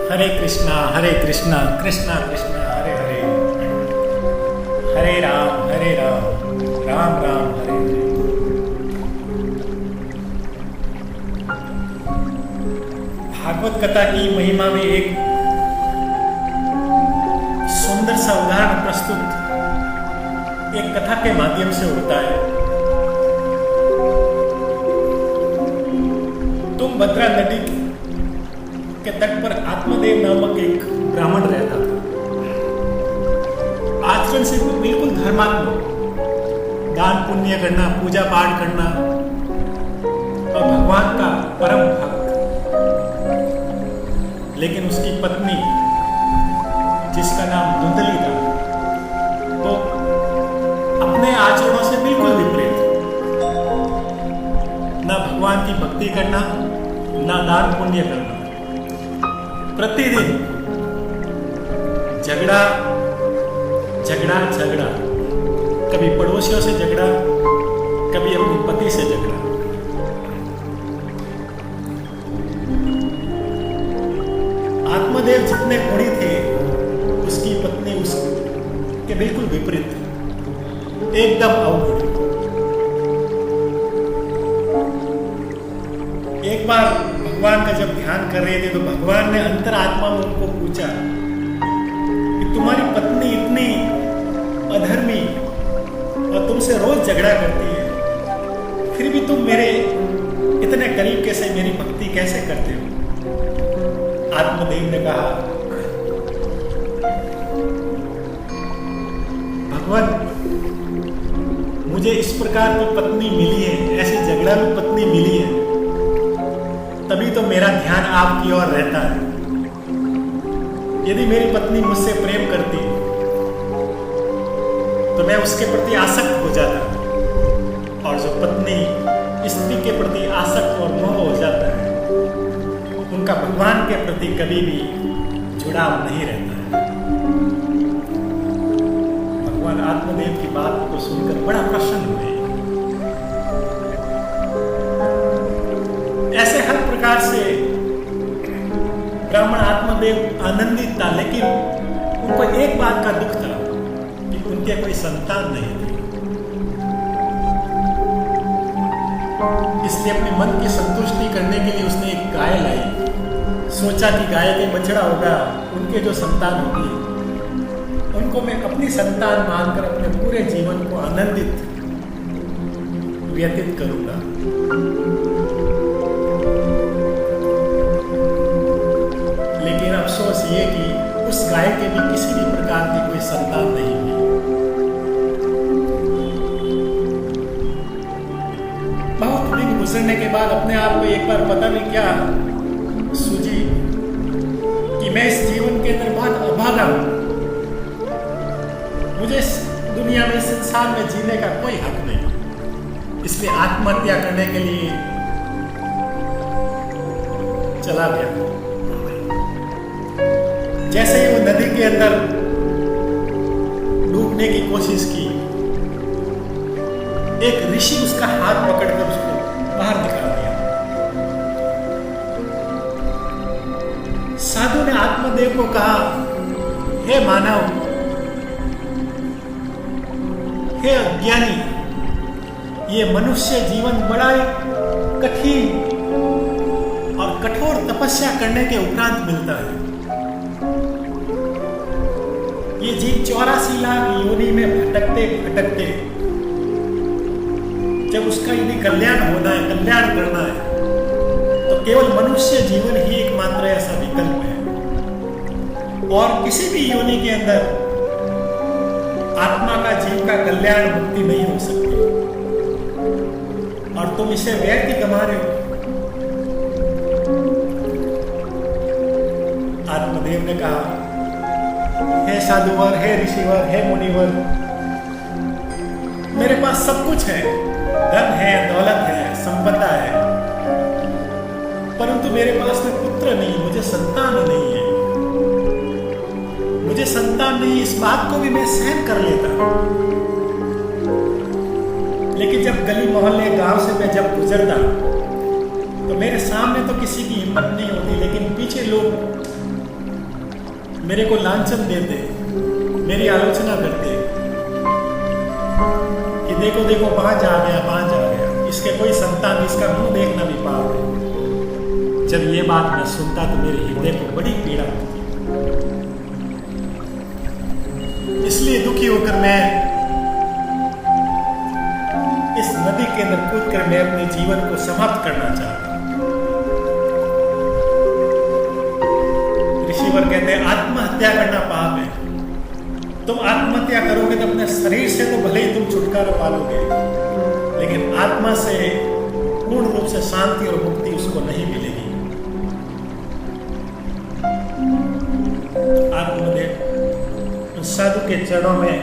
हरे कृष्णा कृष्णा कृष्णा हरे हरे, हरे राम राम राम हरे हरे। भागवत कथा की महिमा में एक सुंदर सा उदाहरण प्रस्तुत एक कथा के माध्यम से होता है। तुंगभद्रा नदी के तट पर आत्मदेव नामक एक ब्राह्मण रहता था। आचरण से बिल्कुल धर्मात्मक, दान पुण्य करना, पूजा पाठ करना और भगवान का परम भक्त। लेकिन उसकी पत्नी, जिसका नाम धुंधली था, तो अपने आचरणों से बिल्कुल विपरीत, ना भगवान की भक्ति करना, ना दान पुण्य करना। प्रतिदिन झगड़ा झगड़ा झगड़ा, कभी पड़ोसियों से झगड़ा, कभी अपने पति से झगड़ा। आत्मदेव जितने गुणी थे, उसकी पत्नी उसके बिल्कुल विपरीत, एकदम अवगुणी। एक बार भगवान का जब ध्यान कर रहे थे तो भगवान ने अंतरात्मा में उनको पूछा कि तुम्हारी पत्नी इतनी अधर्मी और तुमसे रोज झगड़ा करती है, फिर भी तुम मेरे इतने करीब कैसे, मेरी भक्ति कैसे करते हो? आत्मदेव ने कहा, भगवान, मुझे इस प्रकार की पत्नी मिली है, ऐसी झगड़ालू पत्नी मिली है, तभी तो मेरा ध्यान आपकी ओर रहता है। यदि मेरी पत्नी मुझसे प्रेम करती तो मैं उसके प्रति आसक्त हो जाता, और जो पत्नी स्त्री के प्रति आसक्त और मोह हो जाता है, उनका भगवान के प्रति कभी भी जुड़ाव नहीं रहता है। भगवान आत्मदेव की बात को सुनकर बड़ा प्रसन्न हुए। ऐसे हर प्रकार से ब्राह्मण आत्मदेव आनंदित था, लेकिन उनको एक बात का दुख था कि उनके कोई संतान नहीं थे। इसलिए अपने मन की संतुष्टि करने के लिए उसने एक गाय लाई। सोचा कि गाय के बछड़ा होगा, उनके जो संतान होगी, उनको मैं अपनी संतान मानकर अपने पूरे जीवन को आनंदित व्यतीत करूंगा। लेकिन अफसोस ये कि उस गाय के भी किसी भी प्रकार की कोई संतान नहीं हुई। बहुत दिन गुजरने के बाद अपने आप को एक बार पता नहीं क्या सूझी कि मैं इस जीवन के अंदर बहुत अभागा हूं, मुझे इस दुनिया में, संसार में जीने का कोई हक नहीं। इसलिए आत्महत्या करने के लिए चला गया। जैसे ही वो नदी के अंदर डूबने की कोशिश की, एक ऋषि उसका हाथ पकड़कर उसको बाहर निकाल दिया। साधु ने आत्मदेव को कहा, हे मानव, हे अज्ञानी, ये मनुष्य जीवन बड़ा कठिन और कठोर तपस्या करने के उपरांत मिलता है। ये जीव 84 लाख योनि में भटकते भटकते, जब उसका यदि कल्याण होना है, कल्याण करना है, तो केवल मनुष्य जीवन ही एकमात्र ऐसा विकल्प है। और किसी भी योनि के अंदर आत्मा का, जीव का कल्याण, मुक्ति नहीं हो सकती। और तुम इसे व्यर्थ ही गंवा रहे हो। आत्मदेव ने कहा, हे साधुवर, हे ऋषिवर, हे मुनिवर, मेरे पास सब कुछ है, धन है, दौलत है, संपदा है, परंतु मेरे पास में पुत्र नहीं, मुझे संतान नहीं है। मुझे संतान नहीं, इस बात को भी मैं सहन कर लेता, लेकिन जब गली मोहल्ले गांव से मैं जब गुजरता तो मेरे सामने तो किसी की हिम्मत नहीं होती, लेकिन पीछे लोग मेरे को लांछन देते, मेरी आलोचना करते कि देखो देखो वहां जा गया, इसके कोई संतान, इसका मुंह देखना भी पाप है। जब ये बात मैं सुनता तो मेरे हृदय को बड़ी पीड़ा होती। इसलिए दुखी होकर मैं इस नदी के अंदर कूदकर मैं अपने जीवन को समाप्त करना चाहता। ऋषिवर कहते हैं आत्महत्या करना पाप है। तुम आत्महत्या करोगे तो अपने शरीर से तो भले ही तुम छुटकारा पालोगे, लेकिन आत्मा से पूर्ण रूप से शांति और मुक्ति उसको नहीं मिलेगी। आत्मदेव उस साधु के चरणों में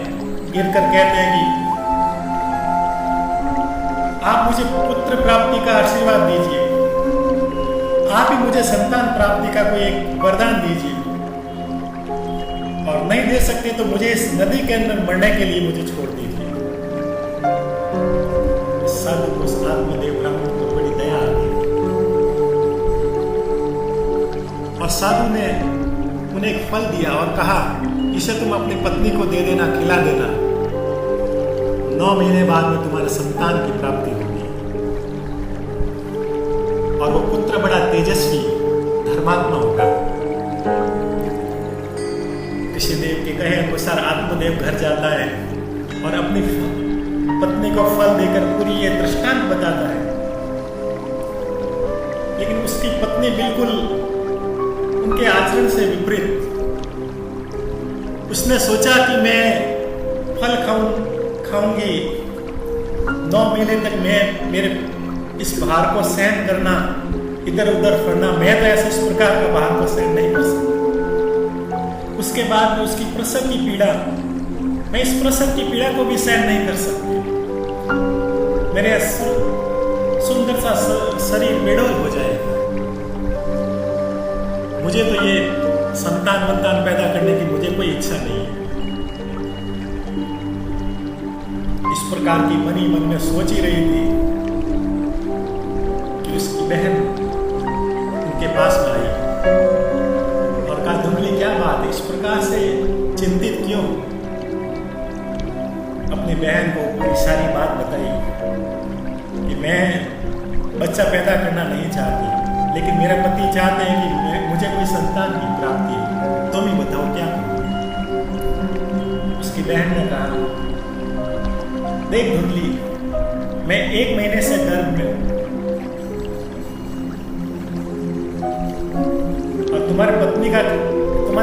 गिरकर कहते हैं कि आप मुझे पुत्र प्राप्ति का आशीर्वाद दीजिए, आप ही मुझे संतान प्राप्ति का कोई एक वरदान दीजिए, और नहीं दे सकते तो मुझे इस नदी के अंदर मरने के लिए मुझे छोड़ दीजिए। साधु को उस आत्मदेव ब्राह्मण को बड़ी दया आ गई और साधु ने उन्हें एक फल दिया और कहा इसे तुम अपनी पत्नी को दे देना, खिला देना, 9 महीने बाद में तुम्हारे संतान की प्राप्ति होगी। और वो पुत्र बड़ा तेजस्वी धर्मात्मा होगा। ऋषिदेव के कहे अनुसार आत्मदेव घर जाता है और अपनी पत्नी को फल देकर पूरी ये दृष्टांत बताता है, लेकिन उसकी पत्नी बिल्कुल उनके आचरण से विपरीत। उसने सोचा कि मैं फल खाऊंगी, 9 महीने तक मैं मेरे इस भार को सहन करना, इधर उधर फरना, मैं तो ऐसे इस प्रकार का भार को सहन नहीं कर सकता। उसके बाद में उसकी प्रसव की पीड़ा, मैं इस प्रसव की पीड़ा को भी सहन नहीं कर सकती। मेरे सुंदर सा शरीर बेडौल हो जाएगा। मुझे तो ये संतान पैदा करने की मुझे कोई इच्छा नहीं है। इस प्रकार की मनी मन में सोच ही रही थी कि उसकी बहन उनके पास में आई और कहा धुंधली क्या बात है, इस प्रकार से चिंतित क्यों? अपनी बहन को पूरी सारी बात बताई कि मैं बच्चा पैदा करना नहीं चाहती, लेकिन मेरा पति चाहते हैं कि मुझे कोई संतान की प्राप्ति हो, तुम ही बताओ क्या करूं? उसकी बहन ने कहा देख धुंधली, मैं 1 महीने से गर्भ में हूं और तुम्हारे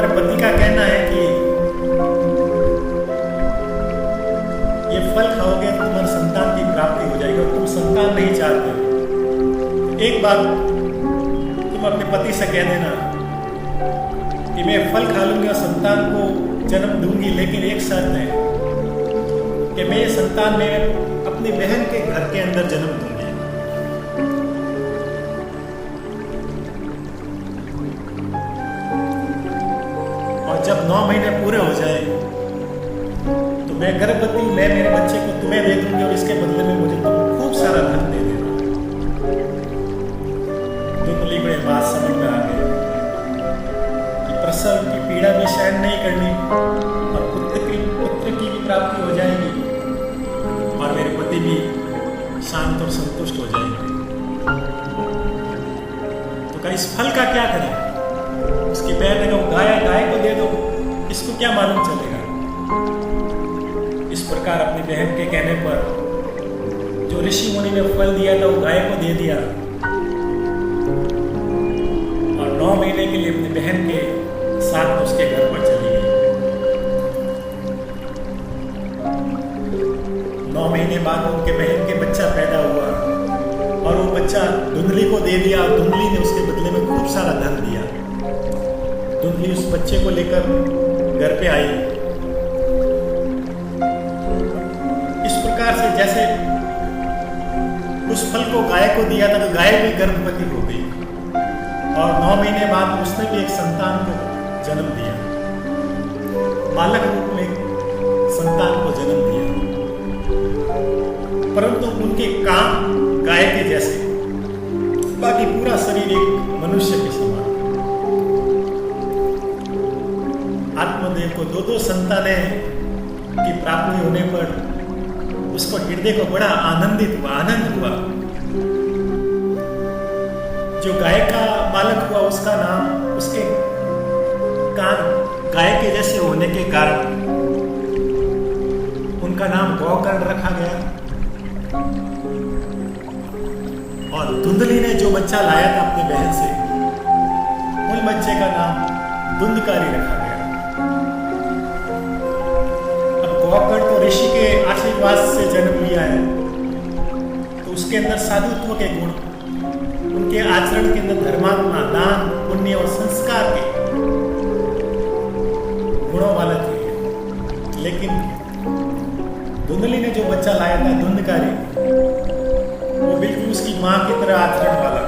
पति का कहना है कि ये फल खाओगे तो तुम्हारे संतान की प्राप्ति हो जाएगी और तुम संतान नहीं चाहते। एक बात तुम अपने पति से कह देना कि मैं फल खा लूंगी और संतान को जन्म दूंगी, लेकिन एक शर्त है कि मैं ये संतान में अपनी बहन के घर के अंदर जन्म दूंगी। और जब 9 महीने पूरे हो जाए तो मैं गर्भवती, मैं मेरे बच्चे को तुम्हें दे दूंगी और इसके बदले में मुझे तुम खूब सारा धन दे देना। धुंधली बड़े बात समझ में आ गए कि प्रसव की पीड़ा भी सहन नहीं करनी और पुत्र की भी प्राप्ति हो जाएगी और मेरे पति भी शांत और संतुष्ट हो जाएंगे। तो कहा इस फल का क्या करें? उसकी बहन ने कहा गाय को दे दो, इसको क्या मालूम चलेगा। इस प्रकार अपनी बहन के कहने पर जो ऋषि मुनि ने फल दिया था वो गाय को दे दिया और 9 महीने के लिए अपनी बहन के साथ उसके घर पर चली गई। 9 महीने बाद उनके बहन के बच्चा पैदा हुआ और वो बच्चा धुंधली को दे दिया और धुंधली ने उसके बदले में खूब सारा धन दिया। धुंधली उस बच्चे को लेकर घर पे आई। इस प्रकार से जैसे उस फल को गाय को दिया था तो गाय भी गर्भवती हो गई और 9 महीने बाद उसने भी एक संतान को जन्म दिया, बालक रूप में संतान को जन्म दिया। परंतु उनके काम गाय के जैसे, बाकी पूरा शरीर एक मनुष्य के समान। आत्मदेव को दो दो संतानें की प्राप्ति होने पर उसको हृदय को बड़ा आनंद हुआ। जो गाय का बालक हुआ उसका नाम उसके कान गाय के जैसे होने के कारण उनका नाम गौकर्ण रखा गया। और धुंधली ने जो बच्चा लाया था अपनी बहन से, उन बच्चे का नाम धुंधकारी रखा गया। अब गौकर्ण तो ऋषि के आशीर्वाद से जन्म लिया है, तो उसके अंदर साधुत्व के गुण, उनके आचरण के अंदर धर्मात्मा, दान, पुण्य और संस्कार के गुणों वाला थे। लेकिन धुंधली ने जो बच्चा लाया था धुंधकारी, वो बिल्कुल उसकी माँ की तरह आचरण वाला,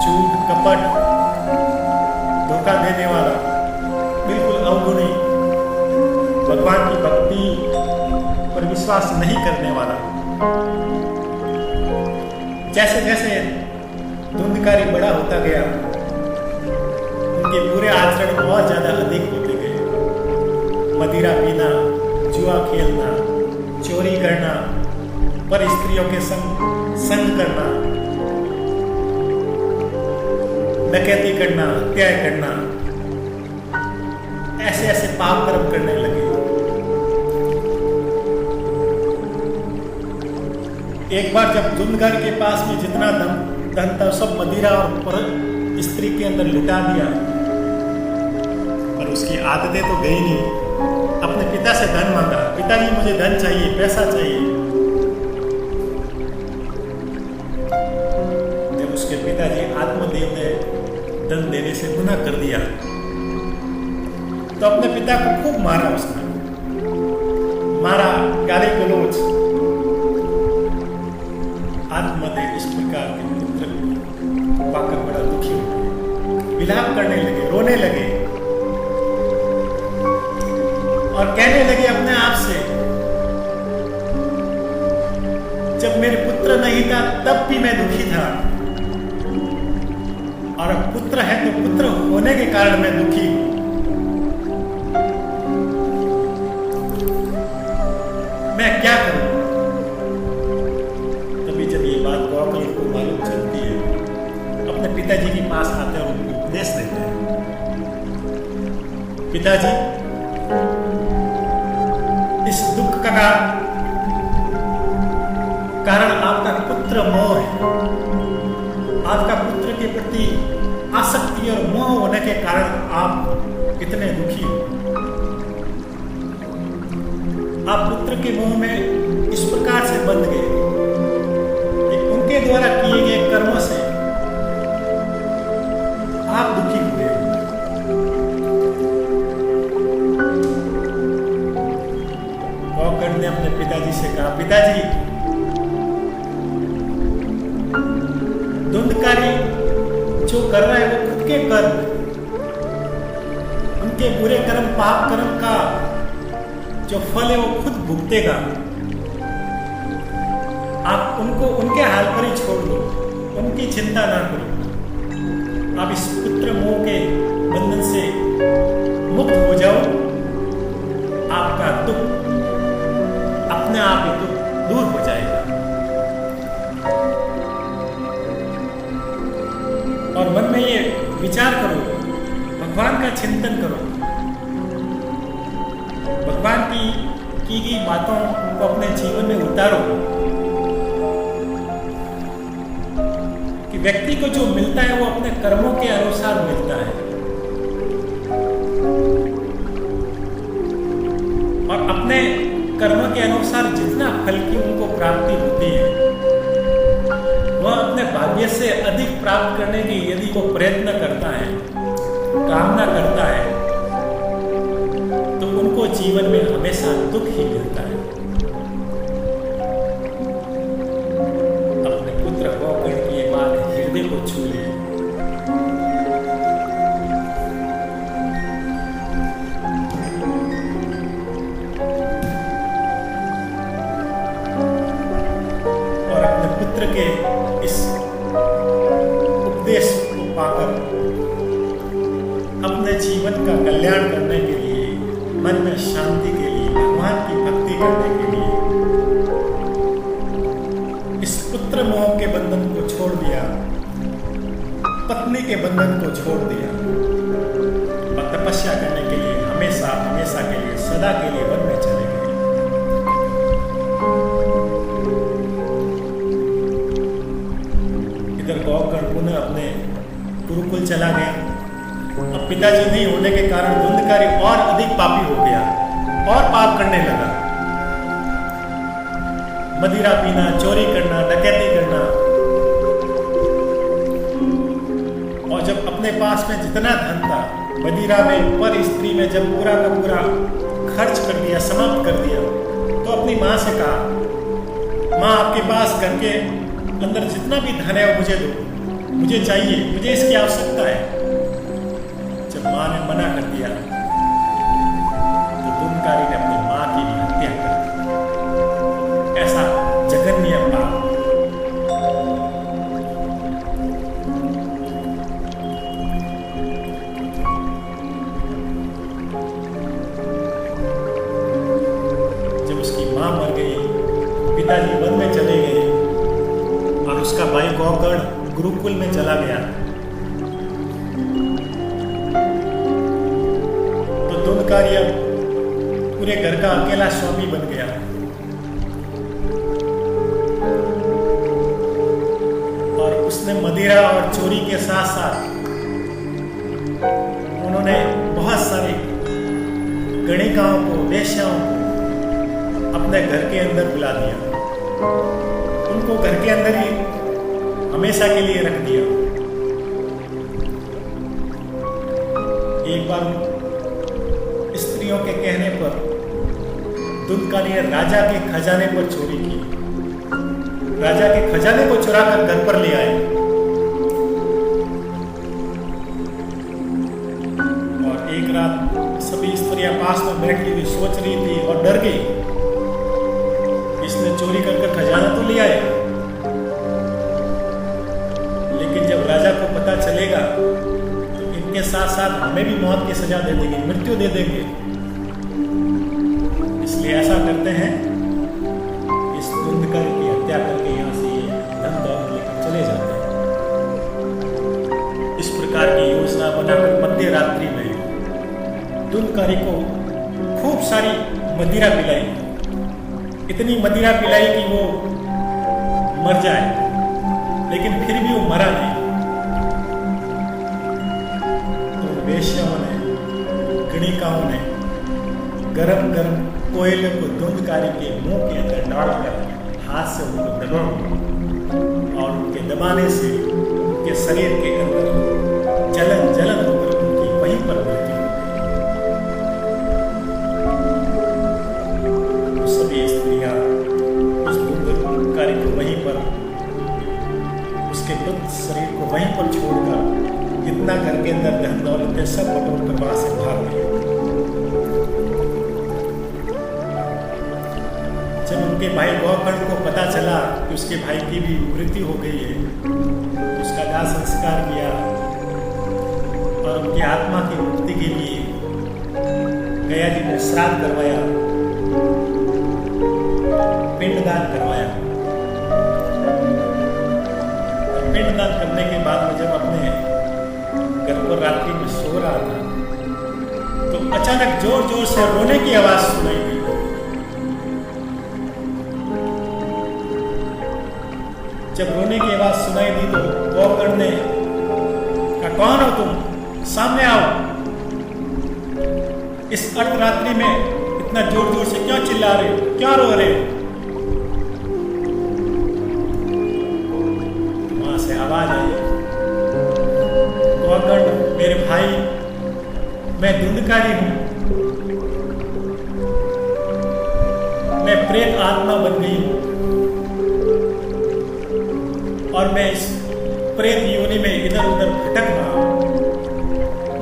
झूठ, कपट, धोखा देने वाला, बिल्कुल अवगुणी, भगवान की भक्ति पर विश्वास नहीं करने वाला। जैसे जैसे धुंधकारी बड़ा होता गया, उनके बुरे आचरण बहुत ज्यादा अधिक होते गए। मदिरा पीना, जुआ खेलना, चोरी करना, पर स्त्रियों के संग करना, डकैती करना, हत्या करना, ऐसे ऐसे पाप कर्म करने लगे। एक बार जब धुंधकारी के पास में जितना धन था सब मदिरा और स्त्री के अंदर लुटा दिया, पर उसकी आदतें तो गई नहीं। अपने पिता से धन मांगा, पिताजी मुझे धन चाहिए, पैसा चाहिए। जब उसके पिताजी आत्मदेव ने धन देने से मना कर दिया, तो अपने पिता को खूब मारा। उसने मारा, गाली गलौज। आत्मदेव इस प्रकार के पुत्र को पाकर बड़ा दुखी हो गए, विलाप करने लगे, रोने लगे और कहने लगे अपने आप से, जब मेरे पुत्र नहीं था तब भी मैं दुखी था, और अब पुत्र है तो पुत्र होने के कारण मैं दुखी हूं। मैं क्या करूं? तभी जब ये बात गौकर्ण को मालूम चलती है, अपने पिताजी के पास आते हैं और उनको उपदेश देते हैं। पिताजी, इस दुख का कारण आपका पुत्र मोह है। आपका पुत्र के प्रति आसक्ति और मोह होने के कारण आप इतने दुखी हो। आप पुत्र के मोह में इस प्रकार से बंध गए कि उनके द्वारा किए गए कर्मों से आप दुखी हुए। गौकर्ण ने अपने पिताजी से कहा, पिताजी, धुंधकारी जो कर रहा है वो खुद के कर्म, उनके बुरे कर्म, पाप कर्म का जो फल है वो खुद भुगतेगा। आप उनको उनके हाल पर ही छोड़ दो, उनकी चिंता ना करो। आप इस पुत्र मोह के बंधन से मुक्त हो जाओ। आपका दुख अपने आप ही दुख दूर हो जाएगा। और मन में ये विचार करो, भगवान का चिंतन करो, भगवान की गई बातों को अपने जीवन में उतारो कि व्यक्ति को जो मिलता है वो अपने कर्मों के अनुसार मिलता है। और अपने कर्मों के अनुसार जितना फल की उनको प्राप्ति होती है, वह अपने भाग्य से अधिक प्राप्त करने की यदि वो प्रयत्न करता है, कामना करता है, तो उनको जीवन में हमेशा दुख ही मिलता है। अपने पुत्र गौकर्ण की ये बात हृदय को छू ली। और अपने पुत्र के इस उपदेश को पाकर अपने जीवन का कल्याण करने के लिए मन में शांति के लिए, भगवान की भक्ति करने के लिए इस पुत्र मोह के बंधन को छोड़ दिया, पत्नी के बंधन को छोड़ दिया और तपस्या करने के लिए हमेशा हमेशा के लिए, सदा के लिए वन में चले गए। इधर गौकर्ण पुनः अपने गुरुकुल चला गया। अब पिताजी नहीं होने के कारण धुंधकारी और अधिक पापी हो गया और पाप करने लगा। मदिरा पीना, चोरी करना, डकैती करना, और जब अपने पास में जितना धन था मदिरा में, पर स्त्री में जब पूरा का पूरा खर्च कर दिया, समाप्त कर दिया, तो अपनी माँ से कहा, माँ आपके पास घर के अंदर जितना भी धन है वो मुझे दो, मुझे चाहिए, मुझे इसकी आवश्यकता है। जब माँ ने मना कर दिया तो धुंधकारी ने अपनी माँ की भी हत्या कर दी। ऐसा जघन्य पाप। जब उसकी माँ मर गई, पिताजी वन में चले गए और उसका भाई गौकर्ण गुरुकुल में चला गया, तो धुंधकारी अब पूरे घर का अकेला स्वामी बन गया। और उसने मदिरा और चोरी के साथ साथ उन्होंने बहुत सारी गणिकाओं को, वेश्याओं को अपने घर के अंदर बुला दिया, उनको घर के अंदर ही हमेशा के लिए रख दिया। एक बार स्त्रियों के कहने पर धुंधकारी ने राजा के खजाने पर चोरी की, राजा के खजाने को चुरा कर घर पर ले आए और एक रात सभी स्त्रियां पास में बैठी हुई सोच रही थी और डर गई, इसने चोरी कर खजाना तो ले आया, लेकिन जब राजा को पता चलेगा तो इनके साथ साथ हमें भी मौत की सजा दे देंगे, मृत्यु दे देंगे। इसलिए ऐसा करते हैं, इस धुंधकारी की हत्या करके यहाँ से ये धन दौलत लेकर चले जाते हैं। इस प्रकार की योजना बनाकर मध्य रात्रि में धुंधकारी को खूब सारी मदिरा पिलाई, इतनी मदिरा पिलाई कि वो मर जाए, लेकिन फिर भी वो मरा नहीं। तो वेश्याओं ने, गणिकाओं ने गरम गरम कोयले को धुंधकारी के मुंह के अंदर डालकर हाथ से उनको दबाया और उनके दबाने से उनके शरीर के अंदर जलन जलन होकर उनकी वहीं पर मृत्यु हो गई। सभी स्त्रियां उस धुंधकारी को वहीं पर, उसके मृत शरीर को वहीं पर छोड़कर जितना घर के अंदर धन दौलत सब बटोर कर वहां से भाग गए। जब उनके भाई गौकर्ण को पता चला कि उसके भाई की भी मृत्यु हो गई है, उसका दाह संस्कार किया और उनकी आत्मा की मुक्ति के लिए गया जी ने श्राद्ध करवाया, पिंडदान करवाया। पिंडदान करने के बाद में जब अपने घर पर रात्रि में सो रहा था तो अचानक जोर जोर से रोने की आवाज सुनाई दी। जब रोने की आवाज सुनाई दी तो गौकर्ण ने कहा, कौन हो तुम, सामने आओ। इस अर्धरात्रि में इतना जोर जोर से क्यों चिल्ला रहे हो, क्यों रो रहे हो? वहां से आवाज आई, गौकर्ण मेरे भाई, मैं धुंधकारी हूं, मैं प्रेत आत्मा बन गई हूं और मैं इस प्रेत योनि में इधर उधर भटक रहा हूं।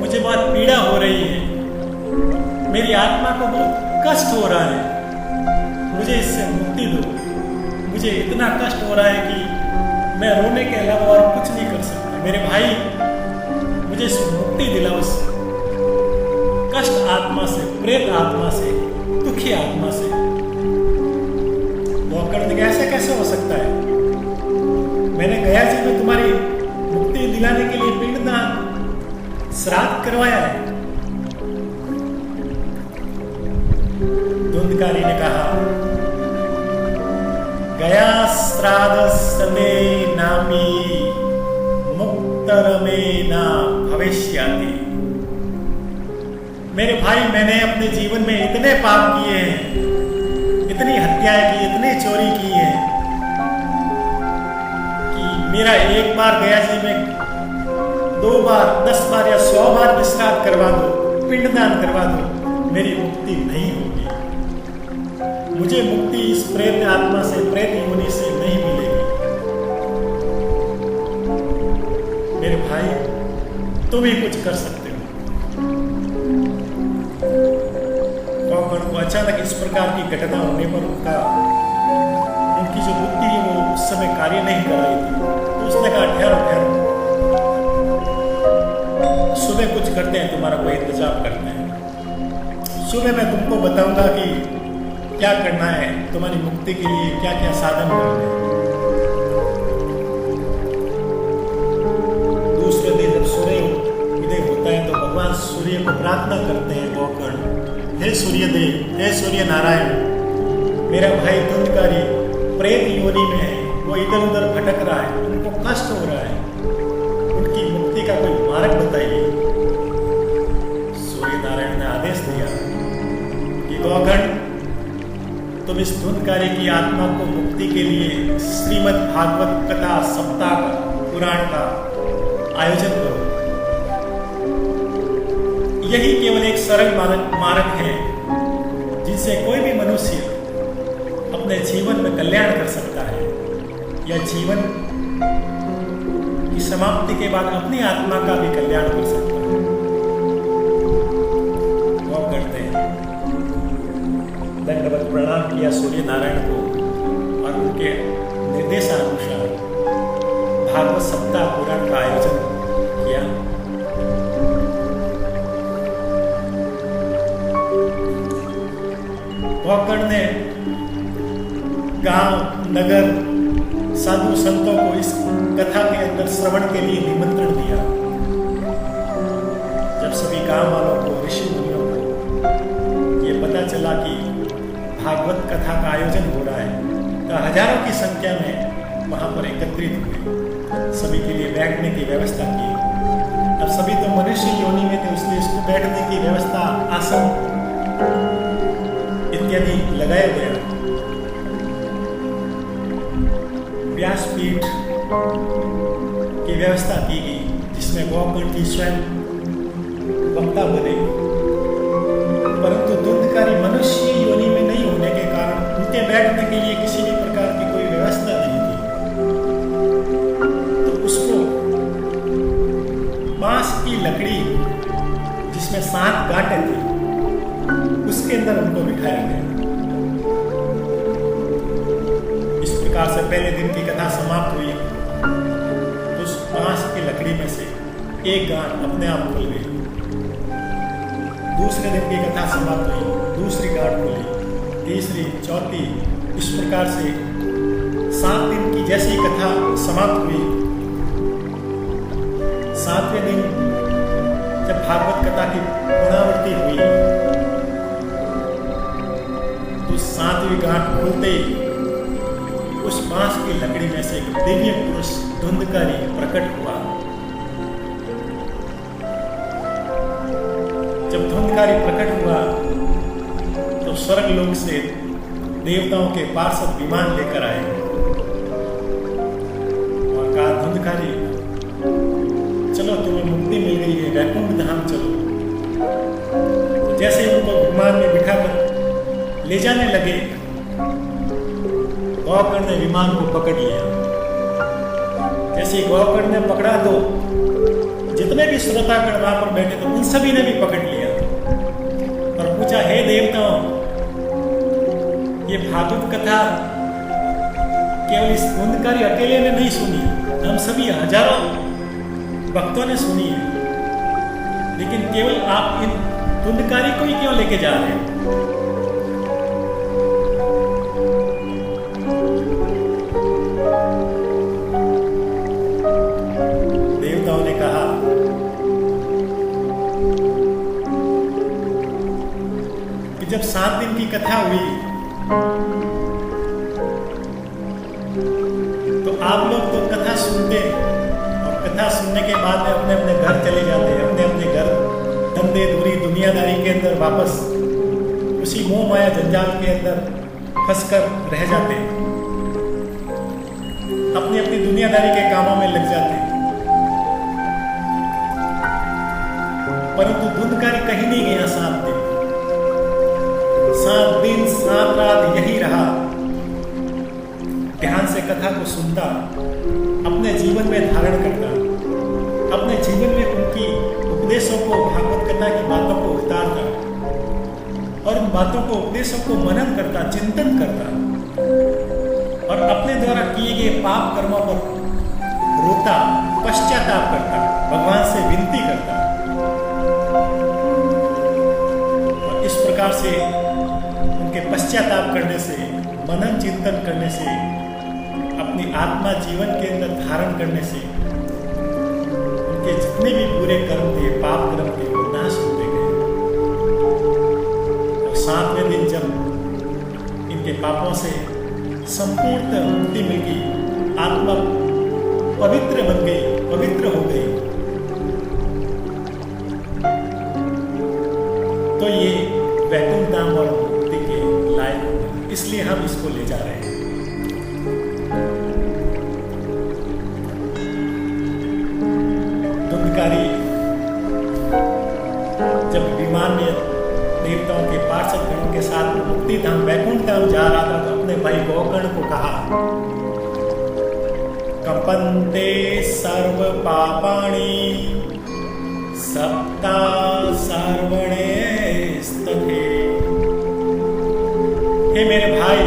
मुझे बहुत पीड़ा हो रही है, मेरी आत्मा को बहुत कष्ट हो रहा है, मुझे इससे मुक्ति दो। मुझे इतना कष्ट हो रहा है कि मैं रोने के अलावा और कुछ नहीं कर सकता। मेरे भाई, मुझे मुक्ति दिलाओ, कष्ट आत्मा से, प्रेत आत्मा से, दुखी आत्मा से। गोकर्ण ऐसे कैसे हो सकता है? मैंने गया जी में तुम्हारी मुक्ति दिलाने के लिए पिंडदान श्राद्ध करवाया है। धुंधकारी ने कहा, गया श्राद्ध समे नामी मुक्तरमे ना भविष्याति। मेरे भाई, मैंने अपने जीवन में इतने पाप किए हैं, इतनी हत्याएं की, इतनी चोरी की है कि मेरा एक बार गया जी में 2 बार, 10 बार या 100 बार भी श्राद्ध करवा दो, पिंडदान करवा दो, मेरी मुक्ति नहीं होगी। मुझे मुक्ति इस प्रेत आत्मा से, प्रेत योनि से नहीं मिलेगी। मेरे भाई, तुम ही कुछ कर सकते हो। गोकर्ण को अचानक इस प्रकार की घटना होने पर उनकी जो बुद्धि है वो उस समय कार्य नहीं कर रही थी। तो उसने कहा, ठहरो ठहरो, सुबह कुछ करते हैं, तुम्हारा कोई इंतजाम करते हैं। सुबह मैं तुमको बताऊंगा कि क्या करना है, तुम्हारी मुक्ति के लिए क्या क्या साधन करने हैं। दूसरे दिन जब सूर्य उदय होता है तो भगवान सूर्य को प्रार्थना करते हैं गोकर्ण, हे सूर्यदेव, हे सूर्य नारायण, मेरा भाई धुंधकारी प्रेत योनि में है, वो इधर उधर भटक रहा है, उनको कष्ट हो रहा है, उनकी मुक्ति का कोई मार्ग बताइए। सूर्य नारायण ने आदेश दिया कि गोकर्ण, तुम इस धुंधकारी की आत्मा को मुक्ति के लिए श्रीमद् भागवत कथा सप्ताह पुराण का आयोजन करो। यही केवल एक सरल मार्ग है जिनसे कोई भी मनुष्य अपने जीवन में कल्याण कर सकता है, या जीवन की समाप्ति के बाद अपनी आत्मा का भी कल्याण कर सकता है। वो करते हैं। दंडवत प्रणाम किया सूर्य नारायण को और उनके निर्देशानुसार भागवत सप्ताह पुराण का आयोजन किया। गोकर्ण ने गांव, नगर, साधु संतों को इस कथा के अंदर श्रवण के लिए निमंत्रण दिया। जब सभी गांव वालों को, ऋषि मुनियों को ये पता चला कि भागवत कथा का आयोजन हो रहा है तो हजारों की संख्या में वहां पर एकत्रित हुए। सभी के लिए बैठने की व्यवस्था की। अब सभी तो मनुष्य योनि में थे, इसलिए इसको बैठने की व्यवस्था, आसन इत्यादि लगाया गया। व्यासपीठ की व्यवस्था की गई जिसमें गोकर्ण जी स्वयं वक्ता बने, परंतु धुंधकारी मनुष्य योनि में नहीं होने के कारण उनके बैठने के लिए किसी भी प्रकार की कोई व्यवस्था नहीं थी। तो उसको बांस की लकड़ी जिसमें 7 गांठें थी उसके अंदर उनको बिठाया गया। इस प्रकार से पहले दिन की कथा समाप्त हुई। उस बांस की लकड़ी में से एक गांठ अपने आप खुल गई। दूसरे दिन की कथा समाप्त हुई, दूसरी गांठ खुली, तीसरी, चौथी, इस प्रकार से 7 दिन की जैसी कथा समाप्त हुई। 7वें दिन जब भागवत कथा की पुनरावृत्ति हुई तो 7वीं गांठ खुलते ही उस बांस की लकड़ी में से एक दिव्य पुरुष धुंधकारी प्रकट हुआ। जब धुंधकारी प्रकट हुआ तो स्वर्ग लोक से देवताओं के पार्षद विमान लेकर आए और कहा, धुंधकारी चलो, तुम्हें मुक्ति मिल गई है, वैकुंठ धाम चलो। तो जैसे ही उनको विमान में बिठाकर ले जाने लगे, गोकर्ण ने विमान को पकड़ लिया। जैसे गोकर्ण ने पकड़ा तो जितने भी श्रोतागण वहां पर बैठे थे उन सभी ने भी पकड़ लिया और पूछा, हे देवताओं, ये भागवत कथा केवल इस धुंधकारी अकेले ने नहीं सुनी, हम सभी हजारों भक्तों ने सुनी है, लेकिन केवल आप इन धुंधकारी को ही क्यों लेके जा रहे हो? देवताओं ने कहा कि जब 7 दिन की कथा हुई तो आप लोग तो कथा सुनते और कथा सुनने के बाद में अपने अपने घर चले जाते, अपने अपने घर धंधे दूरी दुनियादारी के अंदर वापस उसी मोह माया जंजाल के अंदर फंसकर रह जाते, अपनी अपनी दुनियादारी के कामों में लग जाते। परंतु धुंधकारी कहीं नहीं गया 7 दिन। 7 दिन 7 रात यही रहा, ध्यान से कथा को सुनता, अपने जीवन में धारण करता, अपने जीवन में उनकी उपदेशों को, भागवत कथा की बातों को उतारता और उन बातों को, उपदेशों को मनन करता, चिंतन करता और अपने द्वारा किए गए पाप कर्मों पर रोता, पश्चाताप करता, भगवान से विनती करता। और इस प्रकार से उनके पश्चाताप करने से, मनन चिंतन करने से, अपनी आत्मा जीवन के अंदर धारण करने से उनके जितने भी बुरे कर्म थे, पाप कर्म थे, वो नाश होते गए। और 7वें दिन जब इनके पापों से संपूर्ण मुक्ति मिल गई, आत्मा पवित्र बन गई, पवित्र हो गई, तो ये वैकुंठ धाम और मुक्ति के लायक, इसलिए हम इसको ले जा रहे हैं। धुंधकारी जब विमान में देवताओं के पार्षद गणों के साथ मुक्ति धाम वैकुंठ धाम जा रहा था तो अपने भाई गोकर्ण को कहा, कंपन्ते सर्व पापाणि सप्ता सर्वणे स्तथे। हे मेरे भाई,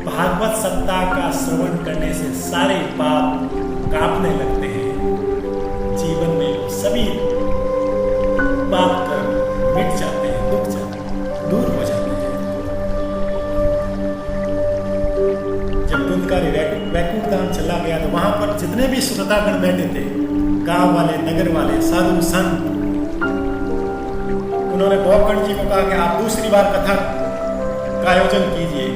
भागवत सप्ताह का श्रवण करने से सारे पाप कांपने लगते हैं, जीवन में सभी पाप कर्म मिट जाते हैं, दुख जाते हैं, दूर हो जाते हैं। जब धुंधकारी वैकुंठ धाम चला गया तो वहां पर जितने भी श्रोतागण बैठे थे, गांव वाले, नगर वाले, साधु संत, उन्होंने गोकर्ण जी को कहा कि आप दूसरी बार कथा का आयोजन कीजिए,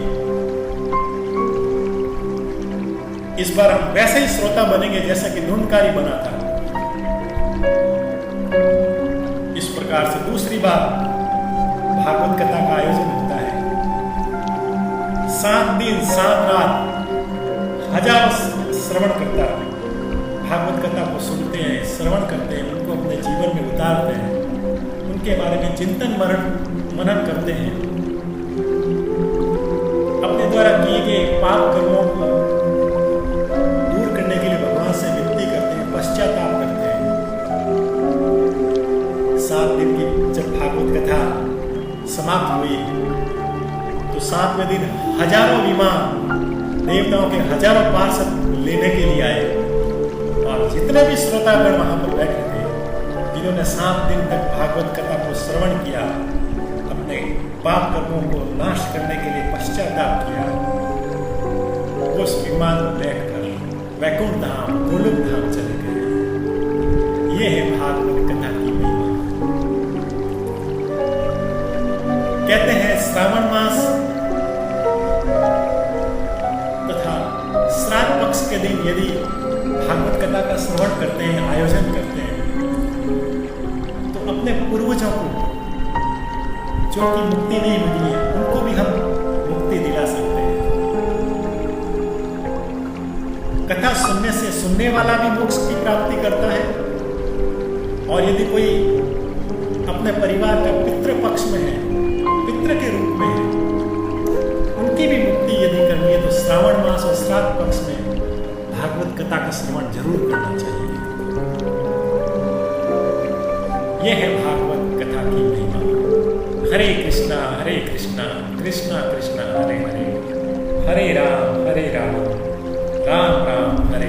इस बार हम वैसे ही श्रोता बनेंगे जैसा कि धुंधकारी बना था। इस प्रकार से दूसरी बार भागवत कथा का आयोजन होता है। 7 दिन 7 रात हजारों श्रवण करता, भागवत कथा को सुनते हैं, श्रवण करते हैं, उनको अपने जीवन में उतारते हैं, उनके बारे में चिंतन मनन करते हैं, अपने द्वारा किए गए पाप कर्मों को दूर करने के लिए भगवान से विनती करते हैं, पश्चाताप करते हैं। 7 दिन की जब भागवत कथा समाप्त हुई तो 7वें दिन हजारों विमान, देवताओं के हजारों पार्षद लेने के लिए आए और जितने भी श्रोतागण वहां पर बैठे थे, जिन्होंने 7 दिन तक भागवत कथा को श्रवण किया, अपने पाप कर्मों को नाश करने के लिए पश्चाताप किया, उस विमान में बैठकर वैकुंठ धाम, गोलोक धाम चले गए। ये है भागवत कथा की महिमा। कहते हैं श्रावण मास तथा श्राद्ध पक्ष के दिन यदि भागवत कथा का श्रवण करते हैं, आयोजन करते हैं, तो अपने पूर्वजों को जो कि मुक्ति नहीं मिली है, उनको भी हम मुक्ति दिला सकते हैं। कथा सुनने से सुनने वाला भी मोक्ष की प्राप्ति करता है और यदि कोई अपने परिवार का पितृ पक्ष में है, पितृ के रूप में है, उनकी भी मुक्ति यदि करनी है तो श्रावण मास और श्राद्ध पक्ष में भागवत कथा का श्रवण जरूर करना चाहिए। यह है भागवत कथा की महिमा। हरे कृष्णा कृष्णा कृष्णा हरे हरे, हरे राम राम राम हरे